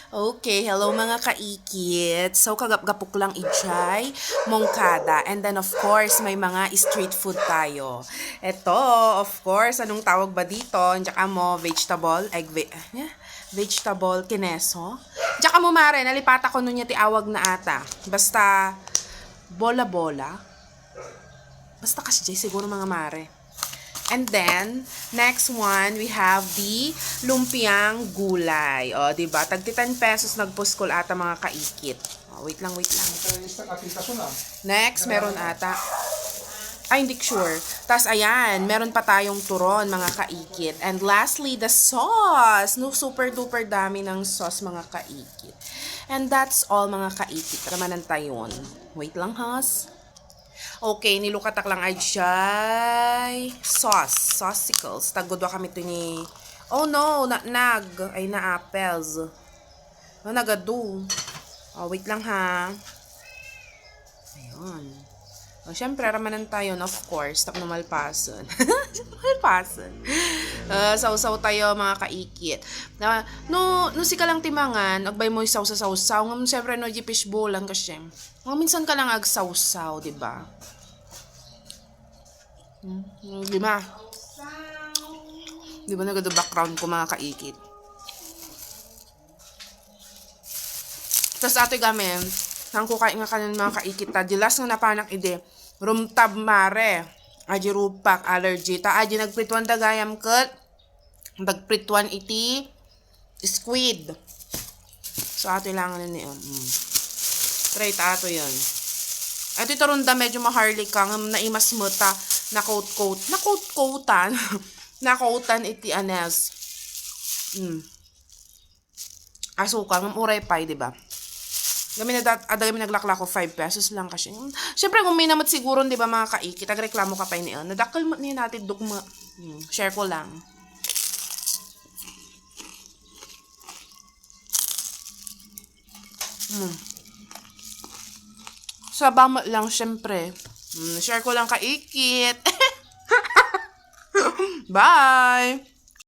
Okay, hello mga kaikit. So, kagap-gapok lang ijay, mongkada. And then, of course, may mga street food tayo. Ito, of course, anong tawag ba dito? Tsaka mo, vegetable, vegetable kineso. Tsaka mo, mare, nalipata ko nun niya tiawag na ata. Basta, bola-bola. Basta kasi jay, siguro mga mare. And then, next one, we have the lumpiang gulay. O, diba? Tagti 10 pesos nagpuskol ata mga kaikit. O, wait lang. Next, meron ata. Ay, hindi sure. Tapos, ayan, meron pa tayong turon, mga kaikit. And lastly, the sauce. No, super duper dami ng sauce, mga kaikit. And that's all, mga kaikit. Ramanan tayon. Wait lang, has. Okay, nilukatak lang ay jay saucicles. Tagudwa kami ito ni... Oh no, ay na apples. No, nagadu. Oh, wait lang ha. Ayun. Oh, syempre, ramanan tayo, of course. Tap na malpasan. Malpasan. Sausaw tayo, mga kaikit. No si ka lang timangan, agbay mo isaw sa sausaw. Ngam, syempre, no, jipish bolan kasi. Minsan ka lang agsawsaw, diba? Lima. Di ba nagado background ko, mga kaikit? Tapos ato gamin, nang kukain nga kanan mga kaikit ta, dilas nga napanak ide, rumtab mare, aji rupak, allergy, ta aji nagprituan dagayam kat, nagprituan iti, squid. So ato lang ni try ta ato yun. At ito ronda medyo maharli ka, naimas mo ta, nakoutan iti anes. Asukal, uray pay, diba? Adami naglakla ko 5 pesos lang kasi. Siyempre, kung may namat siguro, diba mga kaikit, agreklamo ka pa niyan. Nadakal niya natin dugma. Share ko lang. Sabama lang, syempre. Share ko lang kaikit. Bye!